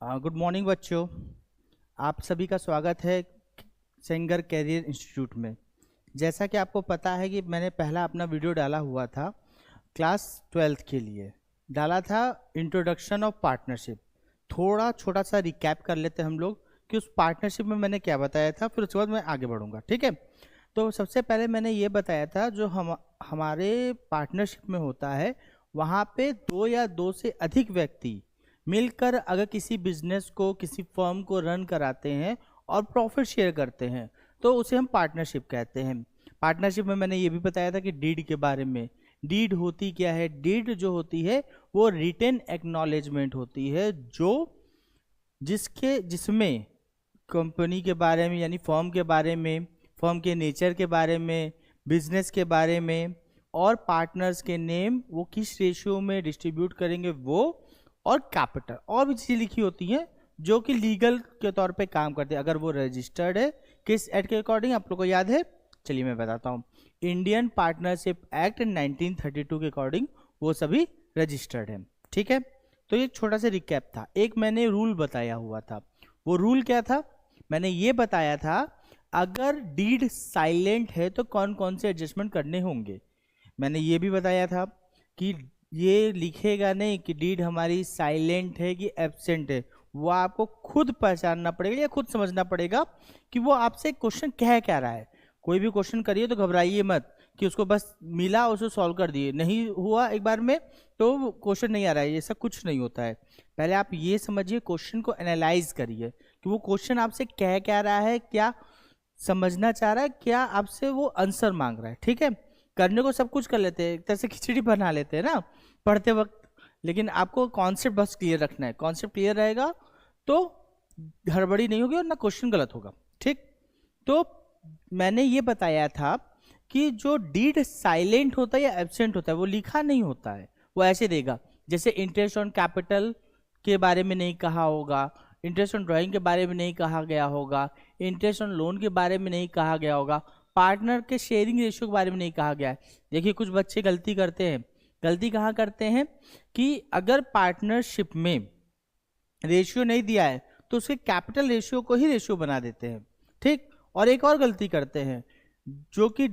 Good morning बच्चों। आप सभी का स्वागत है सेंगर कैरियर इंस्टीट्यूट में। जैसा कि आपको पता है कि मैंने पहला अपना वीडियो डाला हुआ था क्लास 12th के लिए, डाला था इंट्रोडक्शन ऑफ पार्टनरशिप। थोड़ा छोटा सा रिकैप कर लेते हैं हम लोग कि उस पार्टनरशिप में मैंने क्या बताया था, फिर उसके बाद मैं आगे बढ़ूंगा। ठीक है, तो सबसे पहले मैंने ये बताया था जो हमारे पार्टनरशिप में होता है, वहाँ पे दो या दो से अधिक व्यक्ति मिलकर अगर किसी बिजनेस को, किसी फर्म को रन कराते हैं और प्रॉफिट शेयर करते हैं तो उसे हम पार्टनरशिप कहते हैं। पार्टनरशिप में मैंने ये भी बताया था कि डीड के बारे में। डीड होती क्या है? डीड जो होती है वो रिटन एक्नॉलेजमेंट होती है, जो जिसमें कंपनी के बारे में यानी फर्म के बारे में, फर्म के नेचर के बारे में, बिजनेस के बारे में और पार्टनर्स के नेम, वो किस रेशियो में डिस्ट्रीब्यूट करेंगे वो, और कैपिटल और भी चीज़ें लिखी होती हैं जो कि लीगल के तौर पे काम करते हैं। अगर वो रजिस्टर्ड है किस एक्ट के अकॉर्डिंग, आप लोग को याद है? चलिए मैं बताता हूँ। इंडियन पार्टनरशिप एक्ट 1932 के अकॉर्डिंग वो सभी रजिस्टर्ड है। ठीक है, तो ये छोटा सा रिकैप था। एक मैंने रूल बताया हुआ था। वो रूल क्या था? मैंने ये बताया था अगर डीड साइलेंट है तो कौन कौन से एडजस्टमेंट करने होंगे। मैंने ये भी बताया था कि ये लिखेगा नहीं कि डीड हमारी साइलेंट है कि एब्सेंट है, वो आपको खुद पहचानना पड़ेगा या खुद समझना पड़ेगा कि वो आपसे क्वेश्चन कह क्या रहा है। कोई भी क्वेश्चन करिए तो घबराइए मत कि उसको बस मिला उसको सॉल्व कर दिए, नहीं हुआ एक बार में तो क्वेश्चन नहीं आ रहा है, ऐसा कुछ नहीं होता है। पहले आप ये समझिए, क्वेश्चन को एनालाइज करिए कि वो क्वेश्चन आपसे कह क्या रहा है, क्या समझना चाह रहा है, क्या आपसे वो आंसर मांग रहा है। ठीक है, करने को सब कुछ कर लेते हैं, एक तरह से खिचड़ी बना लेते हैं ना पढ़ते वक्त, लेकिन आपको कॉन्सेप्ट बस क्लियर रखना है। कॉन्सेप्ट क्लियर रहेगा तो गड़बड़ी नहीं होगी और ना क्वेश्चन गलत होगा। ठीक, तो मैंने ये बताया था कि जो डीड साइलेंट होता है या एब्सेंट होता है वो लिखा नहीं होता है, वो ऐसे देगा जैसे इंटरेस्ट ऑन कैपिटल के बारे में नहीं कहा होगा, इंटरेस्ट ऑन ड्राइंग के बारे में नहीं कहा गया होगा, इंटरेस्ट ऑन लोन के बारे में नहीं कहा गया होगा, पार्टनर के शेयरिंग रेशियो के बारे में नहीं कहा गया है। देखिए कुछ बच्चे गलती करते हैं। गलती कहाँ करते हैं कि अगर पार्टनरशिप में रेशियो नहीं दिया है तो उसके कैपिटल रेशियो को ही रेशियो बना देते हैं। ठीक, और एक और गलती करते हैं जो कि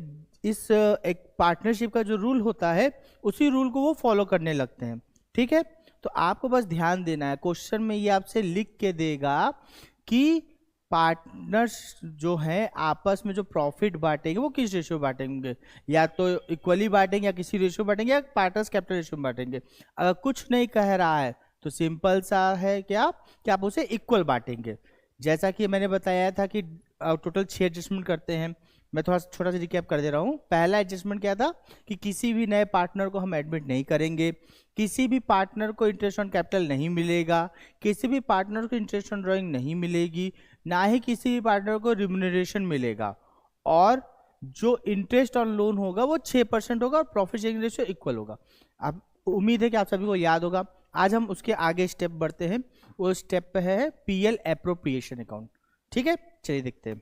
इस एक पार्टनरशिप का जो रूल होता है उसी रूल को वो फॉलो करने लगते हैं। ठीक है, तो आपको बस ध्यान देना है, क्वेश्चन में ये आपसे लिख के देगा कि पार्टनर्स जो हैं आपस में जो प्रॉफिट बांटेंगे वो किस रेशियो बांटेंगे, या तो इक्वली बांटेंगे या किसी रेशियो बांटेंगे या पार्टनर्स कैपिटल रेशियो में बांटेंगे। अगर कुछ नहीं कह रहा है तो सिंपल सा है क्या कि आप उसे इक्वल बांटेंगे। जैसा कि मैंने बताया था कि टोटल 6 एडजस्टमेंट करते हैं। मैं थोड़ा छोटा सा रिकैप कर दे रहा हूँ। पहला एडजस्टमेंट क्या था कि किसी भी नए पार्टनर को हम एडमिट नहीं करेंगे, किसी भी पार्टनर को इंटरेस्ट ऑन कैपिटल नहीं मिलेगा, किसी भी पार्टनर को इंटरेस्ट ऑन ड्राइंग नहीं मिलेगी, ना ही किसी भी पार्टनर को रिम्यूनरेशन मिलेगा, और जो इंटरेस्ट ऑन लोन होगा वो 6% होगा और प्रॉफिट शेयरिंग रेशियो इक्वल होगा। अब उम्मीद है कि आप सभी को याद होगा। आज हम उसके आगे स्टेप बढ़ते हैं। वो स्टेप है पीएल एप्रोप्रिएशन अकाउंट। ठीक है, चलिए देखते हैं।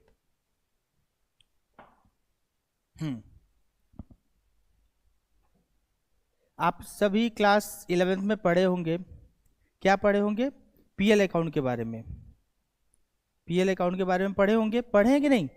आप सभी क्लास 11th में पढ़े होंगे। क्या पढ़े होंगे? पीएल अकाउंट के बारे में। पीएल अकाउंट के बारे में पढ़े होंगे, पढ़े हैं कि नहीं?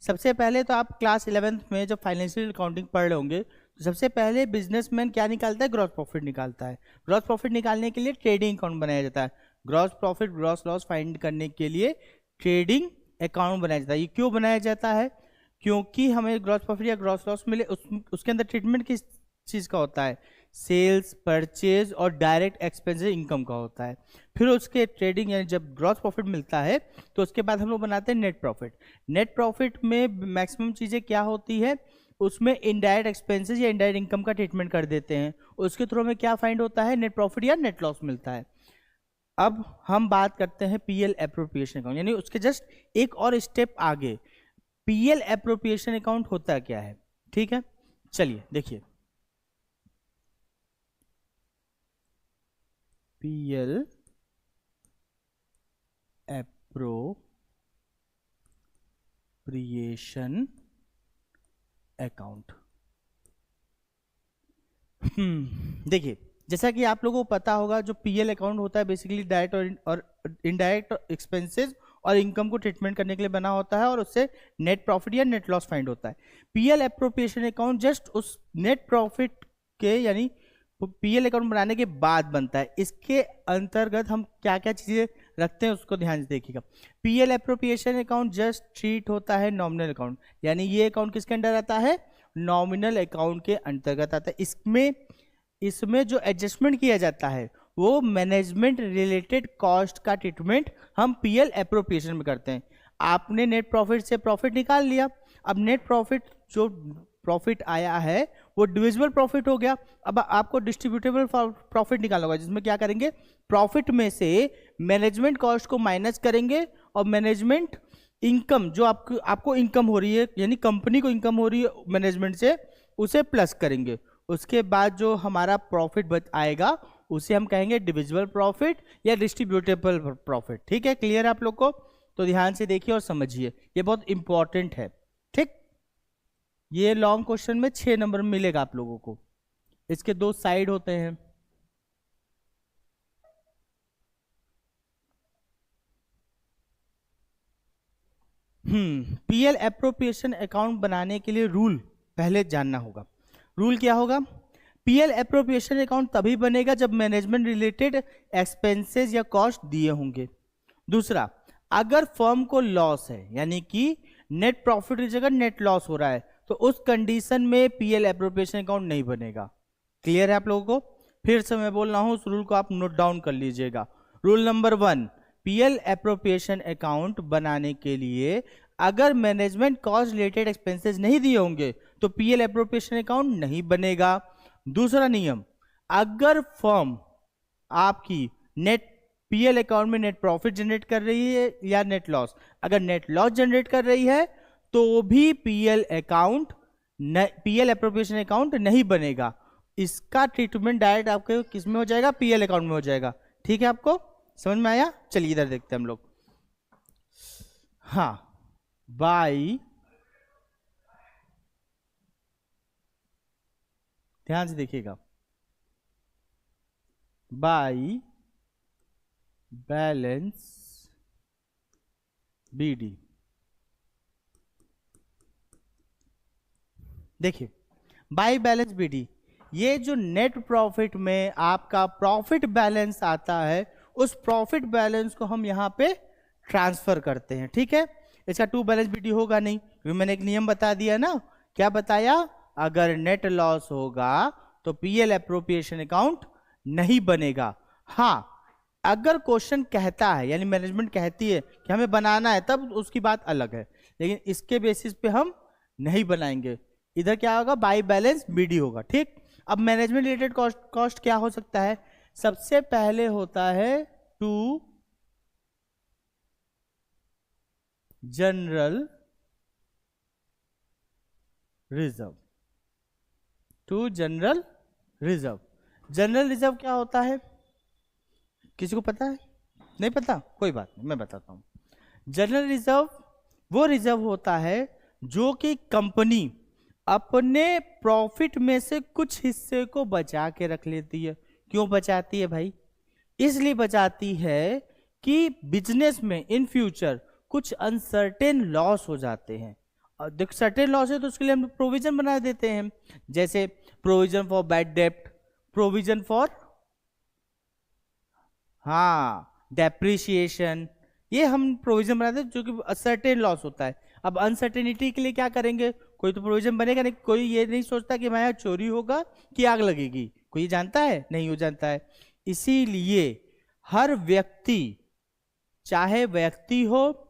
सबसे पहले तो आप क्लास 11th में जब फाइनेंशियल अकाउंटिंग पढ़ रहे होंगे तो सबसे पहले बिजनेसमैन क्या निकालता है? ग्रॉस प्रॉफिट निकालता है। ग्रॉस प्रॉफिट निकालने के लिए ट्रेडिंग अकाउंट बनाया जाता है। Gross profit gross loss find करने के लिए ट्रेडिंग अकाउंट बनाया जाता है। ये क्यों बनाया जाता है? क्योंकि हमें ग्रॉस प्रॉफिट या ग्रॉस लॉस मिले, उसके अंदर ट्रीटमेंट किस चीज़ का होता है? सेल्स, परचेज और डायरेक्ट एक्सपेंसेस इनकम का होता है। फिर उसके ट्रेडिंग यानी जब ग्रॉस प्रॉफिट मिलता है तो उसके बाद हम लोग बनाते हैं नेट प्रॉफिट। नेट प्रॉफिट में मैक्सिमम चीज़ें क्या होती है, उसमें इनडायरेक्ट एक्सपेंसेस या इनडायरेक्ट इनकम का ट्रीटमेंट कर देते हैं। उसके थ्रू में क्या फाइंड होता है? नेट प्रॉफिट या नेट लॉस मिलता है। अब हम बात करते हैं पीएल एप्रोप्रिएशन अकाउंट, यानी उसके जस्ट एक और स्टेप आगे। पीएल एप्रोप्रिएशन अकाउंट होता क्या है? ठीक है, चलिए देखिए। PL appropriation account. देखिए जैसा कि आप लोगों को पता होगा, जो पीएल अकाउंट होता है बेसिकली डायरेक्ट और इनडायरेक्ट एक्सपेंसेस और इनकम को ट्रीटमेंट करने के लिए बना होता है और उससे नेट प्रॉफिट या नेट लॉस फाइंड होता है। पीएल एप्रोप्रिएशन अकाउंट जस्ट उस नेट प्रॉफिट के यानी पीएल अकाउंट बनाने के बाद बनता है। इसके अंतर्गत हम क्या क्या चीजें रखते हैं उसको ध्यान से देखिएगा। PL appropriation account just treat होता है नॉमिनल अकाउंट, यानी ये अकाउंट किसके अंडर आता है, नॉमिनल अकाउंट के अंतर्गत आता है। इसमें जो एडजस्टमेंट किया जाता है वो मैनेजमेंट रिलेटेड कॉस्ट का ट्रीटमेंट हम पीएल एप्रोप्रिएशन में करते हैं। आपने नेट प्रॉफिट से प्रॉफिट निकाल लिया, अब नेट प्रॉफिट जो प्रॉफिट आया है वो डिविजिबल प्रॉफिट हो गया। अब आपको डिस्ट्रीब्यूटेबल प्रॉफिट निकालना होगा, जिसमें क्या करेंगे, प्रॉफिट में से मैनेजमेंट कॉस्ट को माइनस करेंगे और मैनेजमेंट इनकम जो आपको इनकम हो रही है यानी कंपनी को इनकम हो रही है मैनेजमेंट से, उसे प्लस करेंगे। उसके बाद जो हमारा प्रॉफिट बच आएगा उसे हम कहेंगे डिविजिबल प्रॉफिट या डिस्ट्रीब्यूटेबल प्रॉफिट। ठीक है, क्लियर आप लोग को? तो ध्यान से देखिए और समझिए, ये बहुत इंपॉर्टेंट है। ठीक, ये लॉन्ग क्वेश्चन में 6 नंबर मिलेगा आप लोगों को। इसके 2 साइड होते हैं। पीएल एप्रोप्रिएशन अकाउंट बनाने के लिए रूल पहले जानना होगा। रूल क्या होगा, पीएल एप्रोप्रिएशन अकाउंट तभी बनेगा जब मैनेजमेंट रिलेटेड एक्सपेंसेस या कॉस्ट दिए होंगे। दूसरा, अगर फर्म को लॉस है यानी कि नेट प्रॉफिट की जगह नेट लॉस हो रहा है तो उस कंडीशन में पीएल एप्रोप्रिएशन अकाउंट नहीं बनेगा। क्लियर है आप लोगों को? फिर से मैं बोल रहा हूं, उस रूल को आप नोट डाउन कर लीजिएगा। Rule number 1, PL appropriation account बनाने के लिए अगर मैनेजमेंट कॉस्ट रिलेटेड एक्सपेंसेस नहीं दिए होंगे तो पीएल एप्रोप्रिएशन अकाउंट नहीं बनेगा। दूसरा नियम, अगर फर्म आपकी नेट पीएल अकाउंट में नेट प्रॉफिट जनरेट कर रही है या नेट लॉस, अगर नेट लॉस जनरेट कर रही है तो भी पीएल एप्रोप्रिएशन अकाउंट नहीं बनेगा। इसका ट्रीटमेंट डायरेक्ट आपके किस में हो जाएगा, पीएल अकाउंट में हो जाएगा। ठीक है, आपको समझ में आया? चलिए इधर देखते हैं हम लोग। हाँ, बाई, ध्यान से देखिएगा, बाई बैलेंस बीडी। देखिए, बाई बैलेंस बीडी, ये जो नेट प्रॉफिट में आपका प्रॉफिट बैलेंस आता है उस प्रॉफिट बैलेंस को हम यहां पे ट्रांसफर करते हैं। ठीक है, इसका टू बैलेंस बीडी होगा नहीं, क्योंकि मैंने एक नियम बता दिया ना। क्या बताया? अगर नेट लॉस होगा तो पीएल एप्रोप्रिएशन अकाउंट नहीं बनेगा। हाँ, अगर क्वेश्चन कहता है यानी मैनेजमेंट कहती है कि हमें बनाना है तब उसकी बात अलग है, लेकिन इसके बेसिस पे हम नहीं बनाएंगे। इधर क्या होगा, बाई बैलेंस बीडी होगा। ठीक, अब मैनेजमेंट रिलेटेड कॉस्ट क्या हो सकता है? सबसे पहले होता है to general reserve. To general reserve, general reserve क्या होता है? किसी को पता है? नहीं पता? कोई बात नहीं, मैं बताता हूं। जनरल रिजर्व वो रिजर्व होता है जो कि कंपनी अपने प्रॉफिट में से कुछ हिस्से को बचा के रख लेती है। क्यों बचाती है भाई? इसलिए बचाती है कि बिजनेस में इन फ्यूचर कुछ अनसर्टेन लॉस हो जाते हैं। देख, सर्टेन लॉस है तो उसके लिए हम प्रोविजन बना देते हैं, जैसे प्रोविजन फॉर बैड डेप्ट, प्रोविजन फॉर डेप्रिसिएशन, ये हम प्रोविजन बनाते हैं जो कि अनसर्टेन लॉस होता है। अब अनसर्टेनिटी के लिए क्या करेंगे? कोई तो प्रोविजन बनेगा नहीं। कोई ये नहीं सोचता कि हमारे यहाँ चोरी होगा कि आग लगेगी, कोई ये जानता है? नहीं, वो जानता है। इसीलिए हर व्यक्ति, चाहे व्यक्ति हो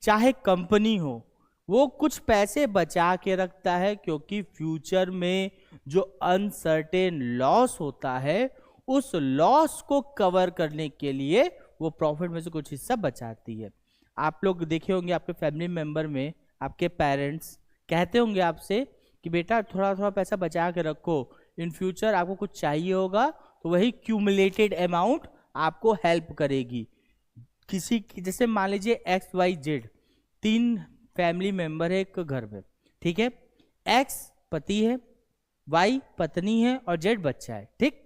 चाहे कंपनी हो, वो कुछ पैसे बचा के रखता है, क्योंकि फ्यूचर में जो अनसर्टेन लॉस होता है उस लॉस को कवर करने के लिए वो प्रॉफिट में से कुछ हिस्सा बचाती है। आप लोग देखे होंगे आपके फैमिली मेंबर में आपके पेरेंट्स कहते होंगे आपसे कि बेटा थोड़ा थोड़ा पैसा बचा के रखो, इन फ्यूचर आपको कुछ चाहिए होगा तो वही क्यूमुलेटेड अमाउंट आपको हेल्प करेगी। किसी जैसे मान लीजिए XYZ 3 फैमिली मेंबर है एक घर में, ठीक है? X पति है, Y पत्नी है और Z बच्चा है। ठीक,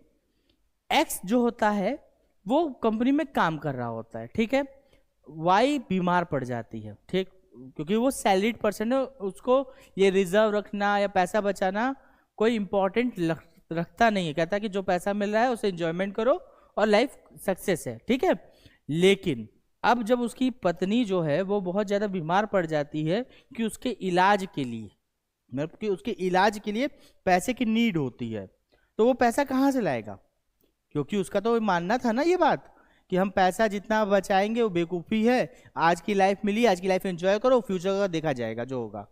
एक्स जो होता है वो कंपनी में काम कर रहा होता है, ठीक है, वाई बीमार पड़ जाती है, ठीक, क्योंकि वो सैलरीड पर्सन है, उसको ये रिजर्व रखना या पैसा बचाना कोई इंपॉर्टेंट रखता नहीं है, कहता है कि जो पैसा मिल रहा है उसे एंजॉयमेंट करो और लाइफ सक्सेस है, ठीक है। लेकिन अब जब उसकी पत्नी जो है वो बहुत ज़्यादा बीमार पड़ जाती है कि उसके इलाज के लिए, मतलब कि उसके इलाज के लिए पैसे की नीड होती है, तो वो पैसा कहाँ से लाएगा? क्योंकि उसका तो मानना था ना ये बात कि हम पैसा जितना बचाएंगे वो बेवकूफ़ी है, आज की लाइफ मिली, आज की लाइफ एंजॉय करो, फ्यूचर का देखा जाएगा जो होगा।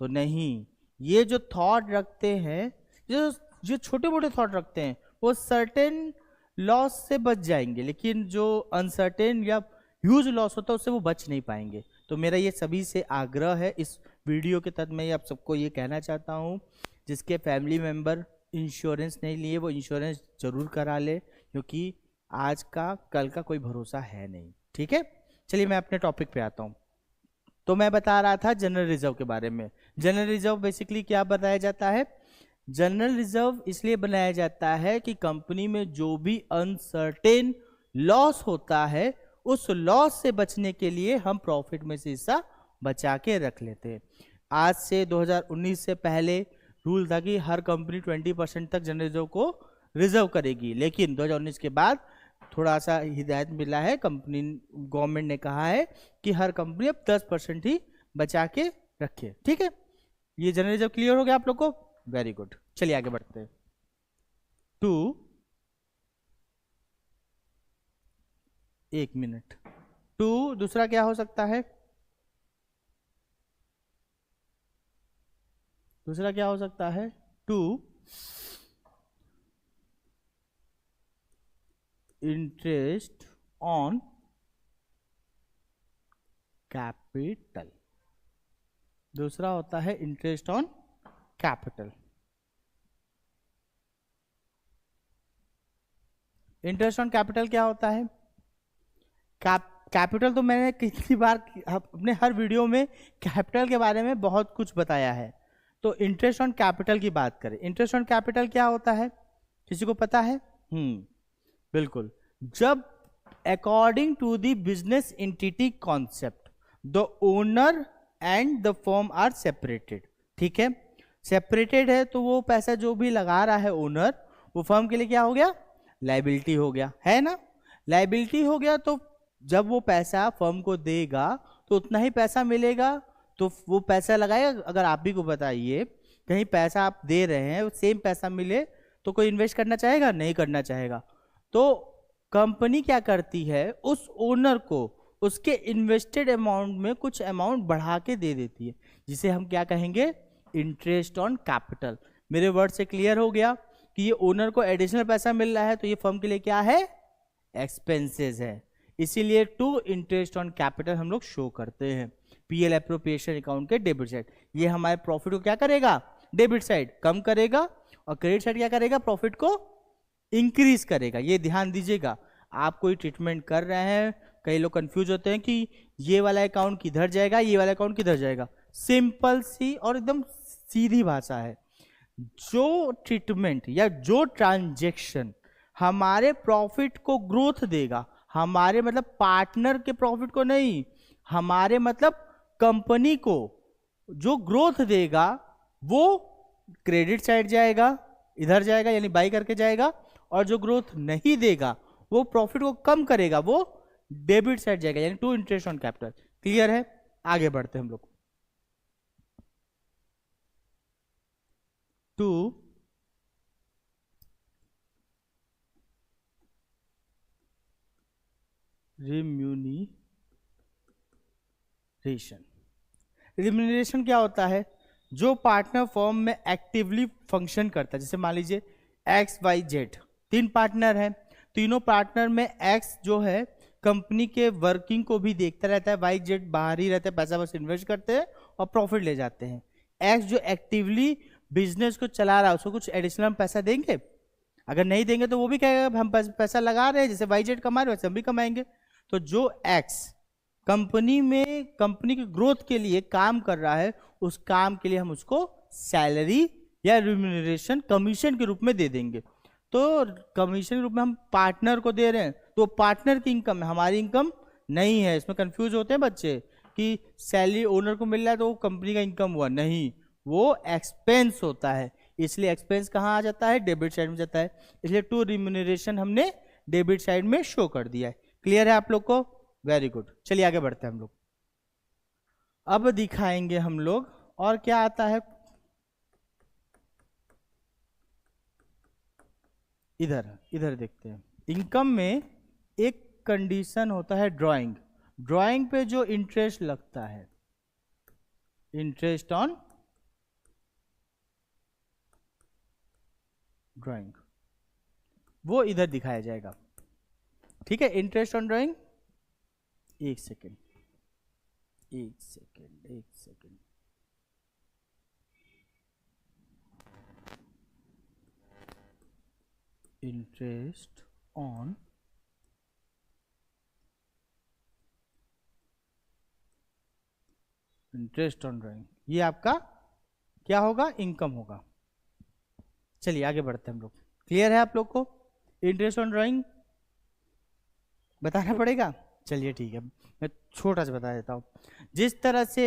तो नहीं, ये जो थॉट रखते हैं, जो जो छोटे मोटे थॉट रखते हैं, वो सर्टेन लॉस से बच जाएंगे, लेकिन जो अनसर्टेन या ह्यूज लॉस होता है उससे वो बच नहीं पाएंगे। तो मेरा ये सभी से आग्रह है, इस वीडियो के तहत मैं आप सबको ये कहना चाहता हूँ, जिसके फैमिली मेम्बर इंश्योरेंस नहीं लिए वो इंश्योरेंस जरूर करा ले, क्योंकि आज का कल का कोई भरोसा है नहीं, ठीक है। चलिए मैं अपने टॉपिक पे आता हूँ। तो मैं बता रहा था जनरल रिजर्व के बारे में। जनरल रिजर्व बेसिकली क्या बताया जाता है? जनरल रिजर्व इसलिए बनाया जाता है कि कंपनी में जो भी अनसर्टेन लॉस होता है उस लॉस से बचने के लिए हम प्रॉफिट में से हिस्सा बचा के रख लेते हैं। आज से 2019 से पहले रूल था कि हर कंपनी 20% तक जनरल रिजर्व को रिजर्व करेगी, लेकिन 2019 के बाद थोड़ा सा हिदायत मिला है, कंपनी गवर्नमेंट ने कहा है कि हर कंपनी अब 10% ही बचा के रखे, ठीक है। ये जनरल रिजर्व क्लियर हो गया आप लोग को? Very good. चलिए आगे बढ़ते हैं। 1 मिनट। 2 दूसरा क्या हो सकता है? दूसरा क्या हो सकता है? 2 इंटरेस्ट ऑन कैपिटल। दूसरा होता है interest on capital. Interest on capital क्या होता है? कैपिटल तो मैंने कितनी बार अपने हर वीडियो में कैपिटल के बारे में बहुत कुछ बताया है। तो इंटरेस्ट ऑन कैपिटल की बात करें, इंटरेस्ट ऑन कैपिटल क्या होता है? किसी को पता है? बिल्कुल, जब according to the business entity concept the owner and the firm are separated, ठीक है। सेपरेटेड है तो वो पैसा जो भी लगा रहा है ओनर, वो फर्म के लिए क्या हो गया? लायबिलिटी हो गया, है ना। लायबिलिटी हो गया तो जब वो पैसा फर्म को देगा तो उतना ही पैसा मिलेगा, तो वो पैसा लगाएगा। अगर आप भी को बताइए कहीं पैसा आप दे रहे हैं, सेम पैसा मिले तो कोई इन्वेस्ट करना चाहेगा? नहीं करना चाहेगा। तो कंपनी क्या करती है, उस ओनर को उसके इन्वेस्टेड अमाउंट में कुछ अमाउंट बढ़ा के दे देती है, जिसे हम क्या कहेंगे? Interest on capital. मेरे वर्ड से क्लियर हो गया कि ये ओनर को एडिशनल पैसा मिल रहा है तो ये फर्म के लिए क्या है? एक्सपेंसेस है। इसीलिए टू इंटरेस्ट ऑन कैपिटल हम लोग शो करते हैं पीएल एप्रोप्रिएशन अकाउंट के डेबिट साइड। ये हमारे प्रॉफिट को क्या करेगा? डेबिट साइड कम करेगा, और क्रेडिट साइड क्या करेगा? प्रॉफिट को इंक्रीज करेगा। ये ध्यान दीजिएगा। आप कोई ट्रीटमेंट कर रहे हैं, कई लोग कंफ्यूज होते हैं कि ये वाला अकाउंट किधर जाएगा, ये वाला अकाउंट किधर जाएगा। सिंपल सी और एकदम सीधी भाषा है। जो ट्रीटमेंट या जो ट्रांजैक्शन हमारे प्रॉफिट को ग्रोथ देगा, हमारे मतलब पार्टनर के प्रॉफिट को नहीं, हमारे मतलब कंपनी को जो ग्रोथ देगा, वो क्रेडिट साइड जाएगा, इधर जाएगा यानी बाई करके जाएगा, और जो ग्रोथ नहीं देगा वो प्रॉफिट को कम करेगा, वो डेबिट साइड जाएगा, यानी to interest on capital. Clear है? आगे बढ़ते हैं हम लोग। 2 रिम्यूनरेशन। रिम्यूनरेशन क्या होता है? जो पार्टनर फर्म में एक्टिवली फंक्शन करता है, जैसे मान लीजिए एक्स वाई जेड 3 पार्टनर हैं, तीनों पार्टनर में एक्स जो है कंपनी के वर्किंग को भी देखता रहता है, वाई जेड बाहर ही रहते हैं, पैसा बस इन्वेस्ट करते हैं और प्रॉफिट ले जाते हैं। एक्स जो एक्टिवली बिजनेस को चला रहा है उसको कुछ एडिशनल पैसा देंगे? अगर नहीं देंगे तो वो भी कहेगा हम पैसा लगा रहे हैं, जैसे वाई जेड कमा रहे हैं वैसे हम भी कमाएंगे। तो जो एक्स कंपनी में कंपनी की ग्रोथ के लिए काम कर रहा है, उस काम के लिए हम उसको सैलरी या रिम्यूनरेशन कमीशन के रूप में दे देंगे। तो कमीशन के रूप में हम पार्टनर को दे रहे हैं, तो पार्टनर की इनकम है, हमारी इनकम नहीं है। इसमें कंफ्यूज होते हैं बच्चे कि सैलरी ओनर को मिल रहा है तो वो कंपनी का इनकम हुआ, नहीं, वो एक्सपेंस होता है। इसलिए एक्सपेंस कहाँ आ जाता है, डेबिट साइड में जाता है। इसलिए टू रिम्यूनरेशन हमने डेबिट साइड में शो कर दिया है। क्लियर है आप लोग को? Very good. चलिए आगे बढ़ते हैं हम लोग। अब दिखाएंगे हम लोग और क्या आता है। इधर इधर देखते हैं। इनकम में एक कंडीशन होता है ड्राइंग। ड्राइंग पे जो इंटरेस्ट लगता है, इंटरेस्ट ऑन ड्राइंग, वो इधर दिखाया जाएगा। ठीक है, इंटरेस्ट ऑन ड्राइंग। एक सेकेंड एक सेकेंड एक सेकेंड। इंटरेस्ट ऑन ड्राइंग, ये आपका क्या होगा, इनकम होगा। चलिए आगे बढ़ते हैं हम लोग। क्लियर है आप लोग को? इंटरेस्ट ऑन ड्राइंग बताना पड़ेगा। चलिए ठीक है, मैं छोटा सा बता देता हूँ। जिस तरह से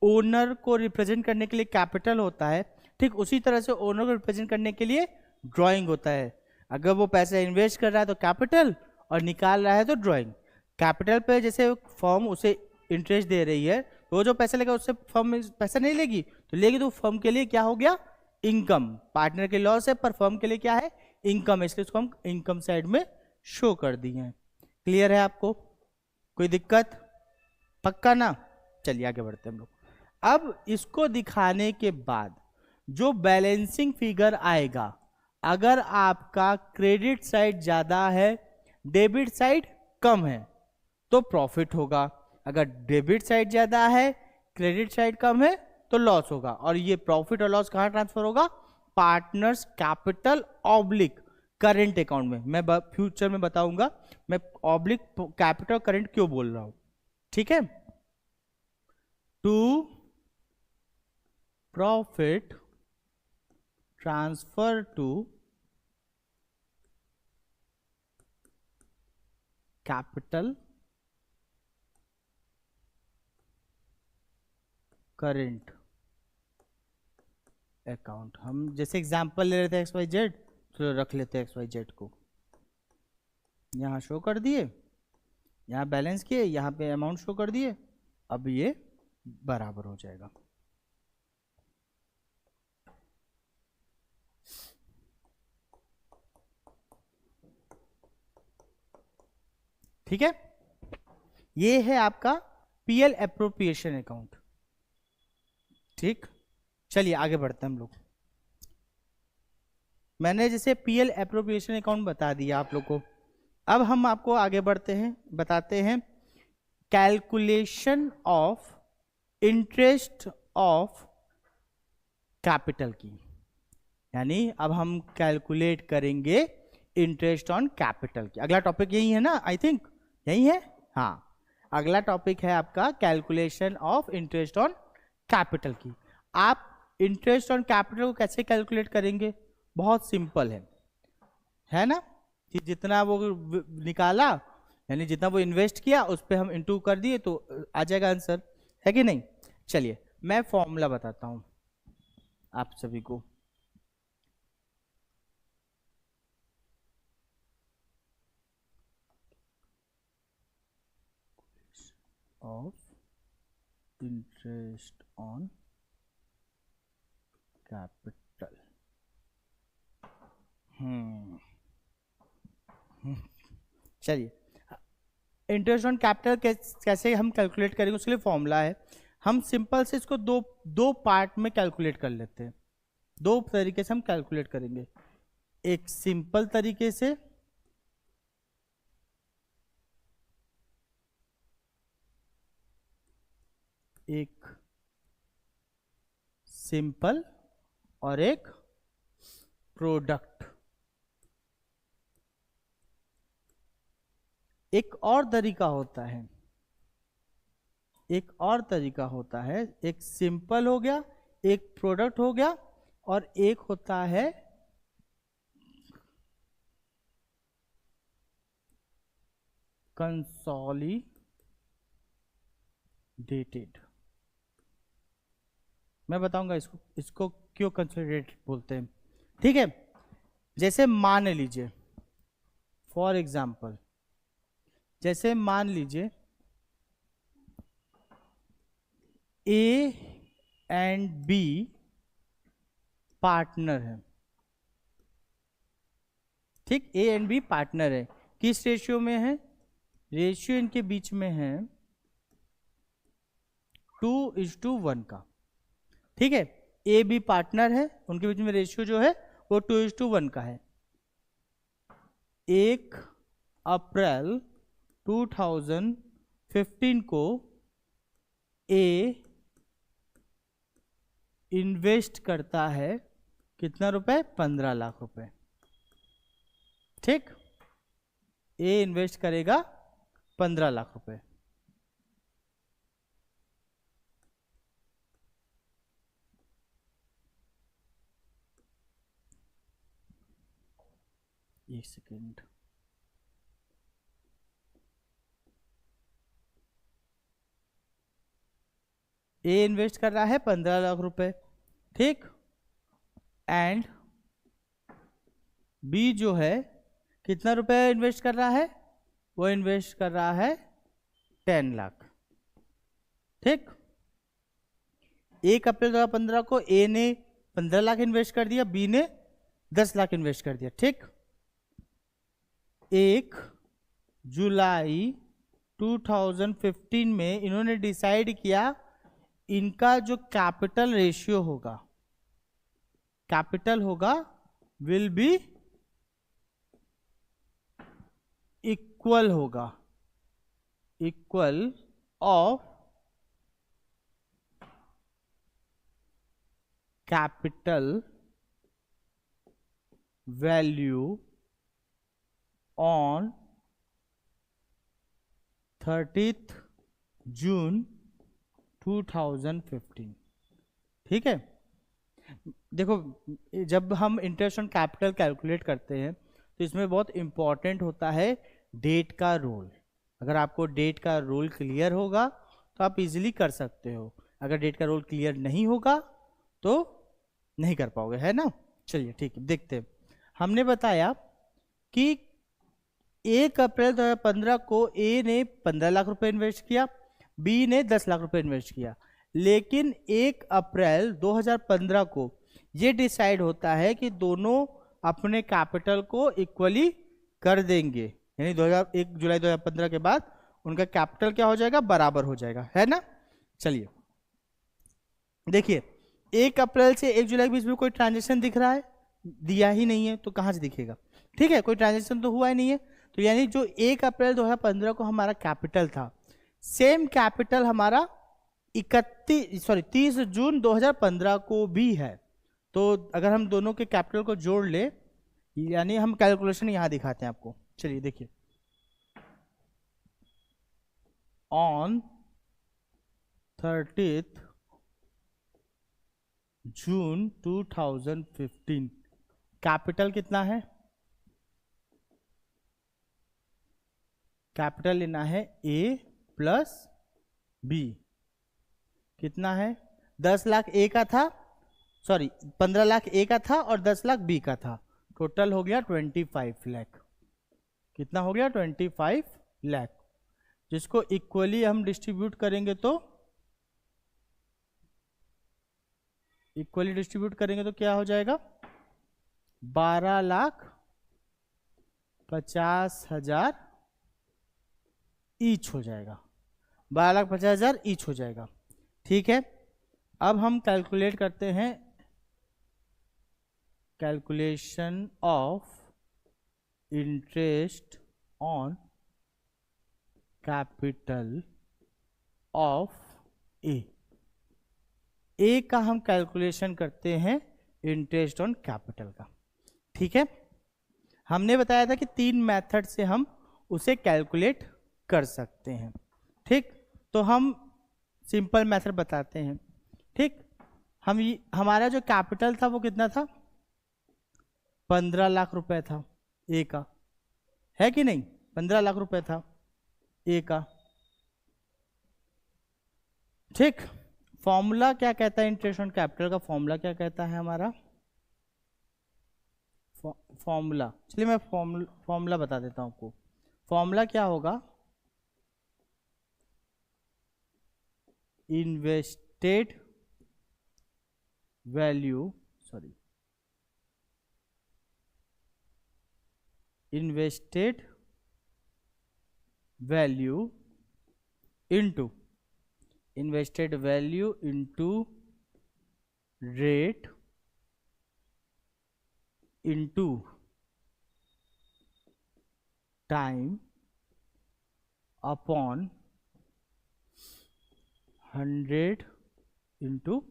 ओनर को रिप्रेजेंट करने के लिए कैपिटल होता है, ठीक उसी तरह से ओनर को रिप्रेजेंट करने के लिए ड्राइंग होता है। अगर वो पैसा इन्वेस्ट कर रहा है तो कैपिटल, और निकाल रहा है तो ड्राइंग। कैपिटल पे जैसे फर्म उसे इंटरेस्ट दे रही है, तो जो पैसा लेगा उससे फर्म पैसा नहीं लेगी, तो लेगी तो फर्म के लिए क्या हो गया, इनकम। पार्टनर के लॉस है पर फर्म के लिए क्या है, इनकम है, इसलिए उसको हम इनकम साइड में शो कर दिए हैं। क्लियर है आपको? कोई दिक्कत? पक्का ना? चलिए आगे बढ़ते हैं हम लोग। अब इसको दिखाने के बाद जो बैलेंसिंग फिगर आएगा, अगर आपका क्रेडिट साइड ज्यादा है, डेबिट साइड कम है, तो प्रॉफिट होगा। अगर डेबिट साइड ज्यादा है, क्रेडिट साइड कम है, तो लॉस होगा। और ये प्रॉफिट और लॉस कहां ट्रांसफर होगा, partners capital oblique current account में। मैं फ्यूचर में बताऊंगा मैं ऑब्लिक कैपिटल करेंट क्यों बोल रहा हूं। ठीक है, to profit transfer to capital current account. हम जैसे एग्जांपल ले लेते हैं एक्स वाई जेड, तो रख लेते हैं एक्स वाई जेड को, यहां शो कर दिए, यहां बैलेंस किए, यहां पे अमाउंट शो कर दिए। अब ये बराबर हो जाएगा। ठीक है, ये है आपका पीएल एप्रोप्रिएशन अकाउंट। ठीक, चलिए आगे बढ़ते हैं हम लोग। मैंने जैसे पीएल एप्रोप्रिएशन अकाउंट बता दिया आप लोग को। अब हम आपको आगे बढ़ते हैं, बताते हैं calculation of interest of capital की। यानी अब हम कैलकुलेट करेंगे इंटरेस्ट ऑन कैपिटल की। अगला टॉपिक यही है ना, आई थिंक यही है। हाँ, अगला टॉपिक है आपका calculation of interest on capital की। आप इंटरेस्ट ऑन कैपिटल को कैसे कैलकुलेट करेंगे, बहुत सिंपल है ना, कि जितना वो निकाला, यानी जितना वो इन्वेस्ट किया उस पर हम इंटू कर दिए तो आ जाएगा आंसर, है कि नहीं। चलिए मैं फॉर्मूला बताता हूं आप सभी को। Of interest on capital. चलिए, इंटरेस्ट ऑन कैपिटल कैसे हम कैलकुलेट करेंगे, उसके लिए फॉर्मूला है। हम सिंपल से इसको दो पार्ट में कैलकुलेट कर लेते हैं। दो तरीके से हम कैलकुलेट करेंगे, एक सिंपल तरीके से, एक सिंपल और एक प्रोडक्ट। एक और तरीका होता है, एक और तरीका होता है, एक सिंपल हो गया, एक प्रोडक्ट हो गया, और एक होता है कंसोलिडेटेड। मैं बताऊंगा इसको क्यों कंसोलिडेटेड बोलते हैं। ठीक है, जैसे मान लीजिए फॉर एग्जाम्पल, जैसे मान लीजिए ए एंड बी पार्टनर है। ठीक, ए एंड बी पार्टनर है, किस रेशियो में है? रेशियो इनके बीच में है 2:1 का। ठीक है, ए बी पार्टनर है, उनके बीच में रेशियो जो है वो 2:1 का है। 1 अप्रैल 2015 को ए इन्वेस्ट करता है कितना रुपए? 15 लाख रुपए। ठीक, ए इन्वेस्ट करेगा 15 लाख रुपए। एक सेकेंड, ए इन्वेस्ट कर रहा है 15 लाख रुपए। ठीक, एंड बी जो है कितना रुपए इन्वेस्ट कर रहा है? वो इन्वेस्ट कर रहा है 10 लाख। ठीक, 1 अप्रैल 2015 को ए ने 15 लाख इन्वेस्ट कर दिया, बी ने 10 लाख इन्वेस्ट कर दिया। ठीक, 1 जुलाई 2015 में इन्होंने डिसाइड किया इनका जो कैपिटल रेशियो होगा, कैपिटल होगा विल बी इक्वल होगा, equal of capital value on 30th जून 2015। ठीक है, देखो जब हम इंटरेस्ट ऑन कैपिटल कैलकुलेट करते हैं तो इसमें बहुत इंपॉर्टेंट होता है डेट का रोल। अगर आपको डेट का रोल क्लियर होगा तो आप इजीली कर सकते हो, अगर डेट का रोल क्लियर नहीं होगा तो नहीं कर पाओगे, है ना। चलिए ठीक है, देखते हैं। हमने बताया कि 1 अप्रैल 2015 को ए ने 15 लाख रुपए इन्वेस्ट किया, बी ने 10 लाख रुपए इन्वेस्ट किया, लेकिन 1 अप्रैल 2015 को ये डिसाइड होता है कि दोनों अपने कैपिटल को इक्वली कर देंगे, यानी 1 जुलाई 2015 के बाद उनका कैपिटल क्या हो जाएगा? बराबर हो जाएगा, है ना। चलिए देखिए, 1 अप्रैल से 1 जुलाई के बीच में कोई ट्रांजेक्शन दिख रहा है? दिया ही नहीं है, तो कहां से दिखेगा? ठीक है, कोई ट्रांजेक्शन तो हुआ ही नहीं है, तो यानी जो 1 अप्रैल 2015 को हमारा कैपिटल था, सेम कैपिटल हमारा 30 जून 2015 को भी है। तो अगर हम दोनों के कैपिटल को जोड़ ले, यानी हम कैलकुलेशन यहां दिखाते हैं आपको। चलिए देखिए, ऑन 30th जून 2015 कैपिटल कितना है? कैपिटल लेना है ए प्लस बी, कितना है? 10 लाख ए का था, सॉरी 15 लाख ए का था और 10 लाख बी का था, टोटल हो गया 25 लाख। कितना हो गया? 25 लाख, जिसको इक्वली हम डिस्ट्रीब्यूट करेंगे तो क्या हो जाएगा? 12,50,000 ईच हो जाएगा, 12,50,000 ईच हो जाएगा। ठीक है, अब हम कैलकुलेट करते हैं calculation of interest on capital of A का हम कैलकुलेशन करते हैं इंटरेस्ट ऑन कैपिटल का। ठीक है, हमने बताया था कि 3 मेथड से हम उसे कैलकुलेट कर सकते हैं। ठीक, तो हम सिंपल मेथड बताते हैं। ठीक, हमारा जो कैपिटल था वो कितना था? 15 लाख रुपए था ए का, है कि नहीं? 15 लाख रुपए था। ए का। ठीक, फॉर्मूला क्या कहता है इंटरेस्ट ऑन कैपिटल का? फॉर्मूला क्या कहता है हमारा? फॉर्मूला, चलिए मैं फॉर्मूला बता देता हूं आपको। फॉर्मूला क्या होगा? Invested value, invested value into rate into time upon 100 into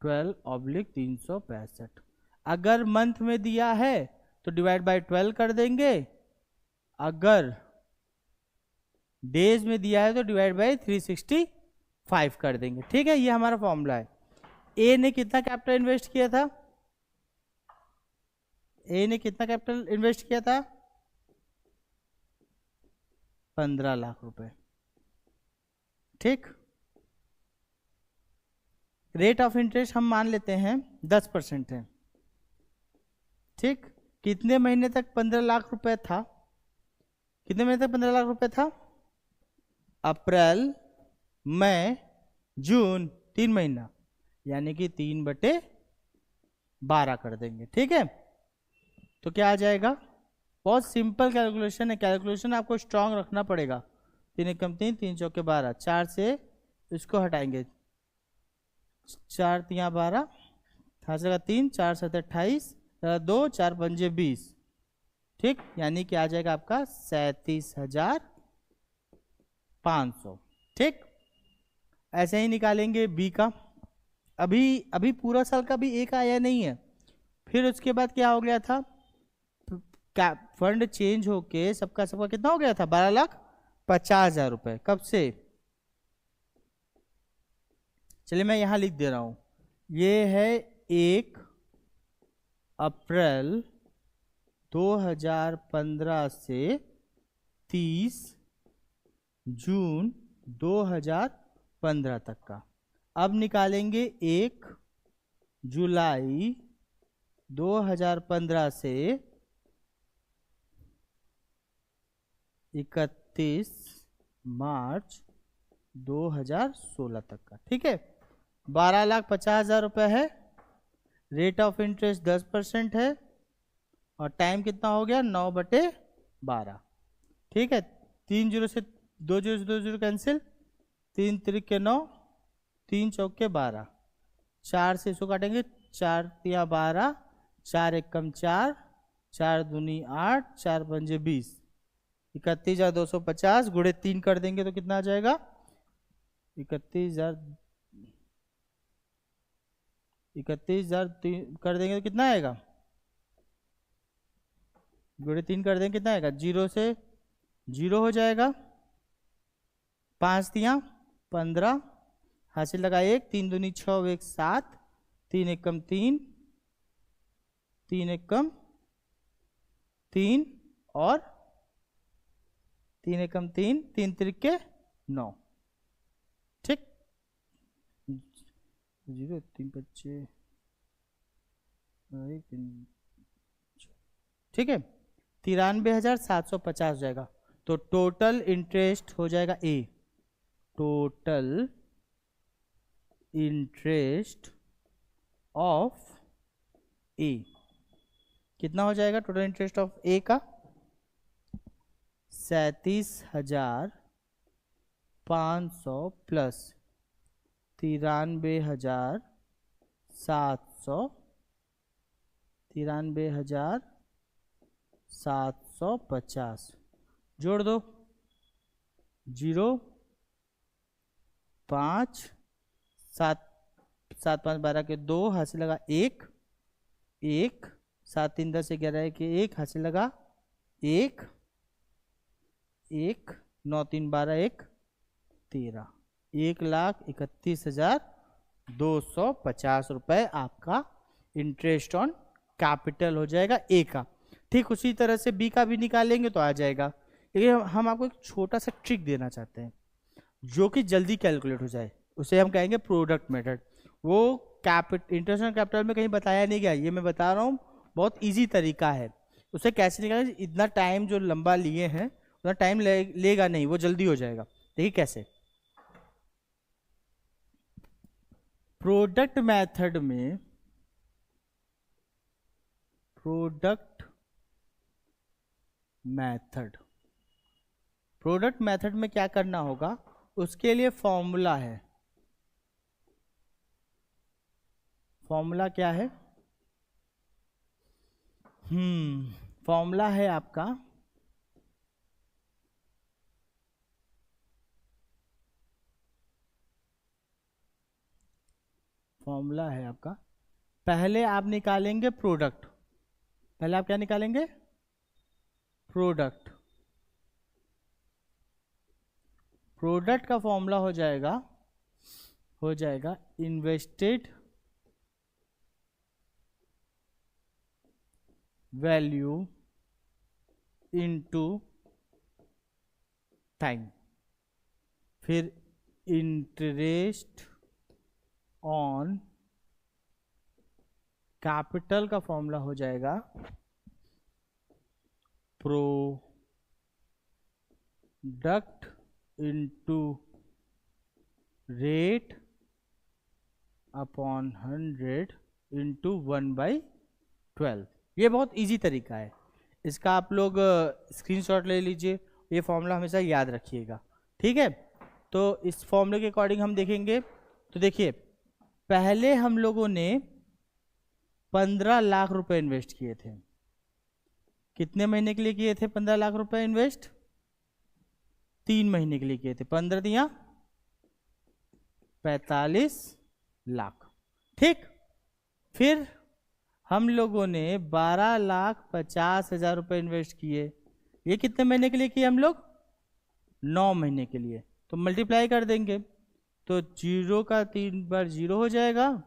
12/365। अगर मंथ में दिया है तो डिवाइड बाय 12 कर देंगे, अगर डेज में दिया है तो डिवाइड बाय 365 कर देंगे। ठीक है, ये हमारा फॉर्मूला है। ए ने कितना कैपिटल इन्वेस्ट किया था? ए ने कितना कैपिटल इन्वेस्ट किया था? 15 लाख रुपए। ठीक, रेट ऑफ इंटरेस्ट हम मान लेते हैं 10% है। ठीक, कितने महीने तक 15 लाख रुपए था? कितने महीने तक 15 लाख रुपए था? अप्रैल, मई, जून, 3 महीना, यानी कि 3/12 कर देंगे। ठीक है, तो क्या आ जाएगा? बहुत सिंपल कैलकुलेशन है, कैलकुलेशन आपको स्ट्रांग रखना पड़ेगा। 3 एकम 3, 3 चौके 12, 4 से इसको हटाएंगे, 4 3 12, 3 4 7 28, 2 4 5 20। ठीक, यानी कि आ जाएगा आपका 37,500। ठीक, ऐसे ही निकालेंगे बी का। अभी पूरा साल का भी एक आया नहीं है। फिर उसके बाद क्या हो गया था? फंड चेंज होके सबका कितना हो गया था? 12,50,000 रुपए। कब से? चलिए मैं यहां लिख दे रहा हूं, ये है 1 अप्रैल 2015 से 30 जून 2015 तक का। अब निकालेंगे 1 जुलाई 2015 से 31 मार्च 2016 तक का। ठीक है, 12,50,000 रुपए है। रेट ऑफ इंटरेस्ट 10% है और टाइम कितना हो गया? 9/12। ठीक है, 3 जीरो से 2 जीरो से 2 जीरो कैंसिल, 3 त्रिक 9, 3 चौके 12, 4 से इसको काटेंगे, 4 तिया 12, 4 एकम 4, 4 दूनी 8, 4 पंजे 20, 31,250 गुणे 3 कर देंगे तो कितना आ जाएगा? 31,000 कर देंगे तो कितना आएगा? गुणे 3 कर देंगे कितना आएगा? 0 से 0 हो जाएगा, 5 तिया 15, हासिल लगा 1, 3 दूनी 6, 1 7, 3 एकम 3, 3 एकम 3 और 3 एकम 3, 3 त्रिके 9। ठीक, 0 3 5 ठीक है, 93,750 हो जाएगा। तो टोटल इंटरेस्ट हो जाएगा ए, टोटल इंटरेस्ट ऑफ ए कितना हो जाएगा? टोटल इंटरेस्ट ऑफ ए का 37,500 प्लस 93,750 जोड़ दो, 0 5 7 7 5 12 के 2, हासिल लगा 1 1, 7 3 10 11 के 1, हासिल लगा 1 1, 9 3 12 1 13, 1,31,250 रुपए आपका इंटरेस्ट ऑन कैपिटल हो जाएगा ए का। ठीक उसी तरह से बी का भी निकालेंगे तो आ जाएगा। लेकिन हम आपको एक छोटा सा ट्रिक देना चाहते हैं जो कि जल्दी कैलकुलेट हो जाए, उसे हम कहेंगे प्रोडक्ट मेथड। वो इंटरनेशनल कैपिटल में कहीं बताया नहीं गया, ये मैं बता रहा हूँ, बहुत इजी तरीका है। उसे कैसे निकालें, इतना टाइम जो लंबा लिए हैं उतना टाइम लेगा नहीं, वो जल्दी हो जाएगा। देखिए कैसे, प्रोडक्ट मेथड में, प्रोडक्ट मेथड में क्या करना होगा, उसके लिए फॉर्मूला है। फॉर्मूला क्या है? फॉर्मूला है आपका पहले आप निकालेंगे प्रोडक्ट। पहले आप क्या निकालेंगे? प्रोडक्ट। प्रोडक्ट का फॉर्मूला हो जाएगा इन्वेस्टेड वैल्यू इनटू टाइम, फिर इंटरेस्ट ऑन कैपिटल का फॉर्मूला हो जाएगा product into rate upon 100 into 1/12। ये बहुत इजी तरीका है, इसका आप लोग स्क्रीनशॉट ले लीजिए, ये फॉर्मूला हमेशा याद रखिएगा, ठीक है। तो इस फॉर्मूले के अकॉर्डिंग हम देखेंगे, तो देखिए पहले हम लोगों ने 15 लाख रुपए इन्वेस्ट किए थे। कितने महीने के लिए किए थे 15 लाख रुपए इन्वेस्ट? 3 महीने के लिए किए थे। 15 दिया 45 लाख, ठीक। फिर हम लोगों ने 12,50,000 रुपए इन्वेस्ट किए। ये कितने महीने के लिए किए हम लोग? 9 महीने के लिए। तो मल्टीप्लाई कर देंगे, तो 0 का 3 बार 0 हो जाएगा,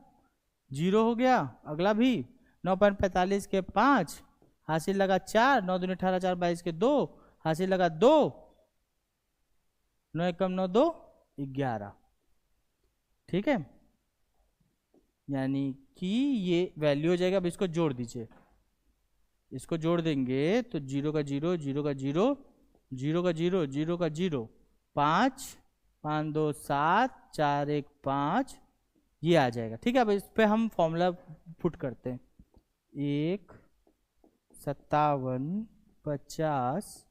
0 हो गया। अगला भी 9.45 के 5 हासिल लगा 4, 9 दूनी 18, 4 22 के 2 हासिल लगा 2, 9 एकम 9 2 11, ठीक है। यानी कि ये वैल्यू हो जाएगा। अब इसको जोड़ दीजिए, इसको जोड़ देंगे तो 0 का 0, 0 का 0, 0 का 0, 0 का 0, 5, 5 2 7, 4 1 5, ये आ जाएगा, ठीक है। अब इस पे हम फॉर्मूला पुट करते हैं, 1 57 50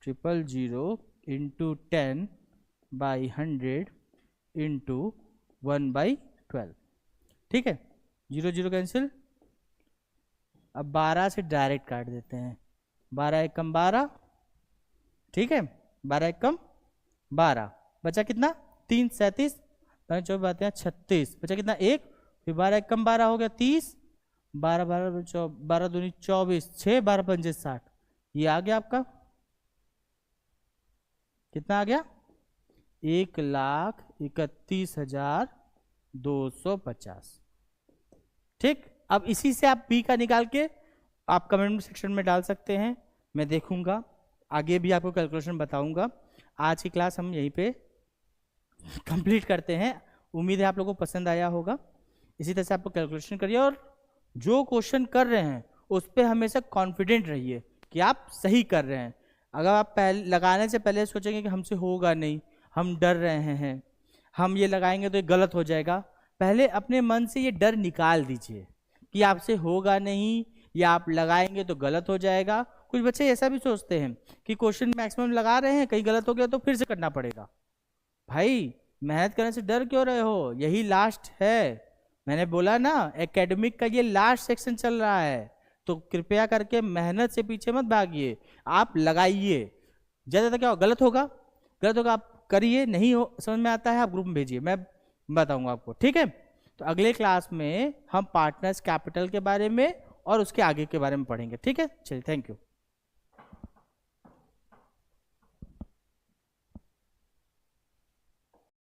000 इंटू 10/100 इंटू 1/12, ठीक है। 0 0 कैंसिल। अब 12 से डायरेक्ट काट देते हैं, 12 एकम 12, ठीक है। 12 एकम 12, बचा कितना? 3 37, 24 बातें हैं 36, बचा कितना? 1। फिर 12 एकम 12 हो गया 30, 12 12 12 दूनी 24, 6 12 पंजे 60, ये आ गया आपका। कितना आ गया? 1,31,250, ठीक। अब इसी से आप बी का निकाल के आप कमेंट सेक्शन में डाल सकते हैं, मैं देखूंगा, आगे भी आपको कैलकुलेशन बताऊंगा। आज की क्लास हम यहीं पे कंप्लीट करते हैं। उम्मीद है आप लोगों को पसंद आया होगा। इसी तरह से आप लोग कैलकुलेशन करिए और जो क्वेश्चन कर रहे हैं उस पर हमेशा कॉन्फिडेंट रहिए कि आप सही कर रहे हैं। अगर आप पहले लगाने से पहले सोचेंगे कि हमसे होगा नहीं, हम डर रहे हैं, हम ये लगाएंगे तो ये गलत हो जाएगा, पहले अपने मन से ये डर निकाल दीजिए कि आपसे होगा नहीं या आप लगाएंगे तो गलत हो जाएगा। कुछ बच्चे ऐसा भी सोचते हैं कि क्वेश्चन मैक्सिमम लगा रहे हैं, कहीं गलत हो गया तो फिर से करना पड़ेगा। भाई मेहनत करने से डर क्यों रहे हो? यही लास्ट है, मैंने बोला ना एकेडमिक का ये लास्ट सेक्शन चल रहा है, तो कृपया करके मेहनत से पीछे मत भागिए, आप लगाइए। ज़्यादा क्या गलत होगा आप करिए, नहीं हो समझ में आता है आप ग्रुप में भेजिए, मैं बताऊंगा आपको, ठीक है। तो अगले क्लास में हम पार्टनर्स कैपिटल के बारे में और उसके आगे के बारे में पढ़ेंगे, ठीक है। चलिए, थैंक यू।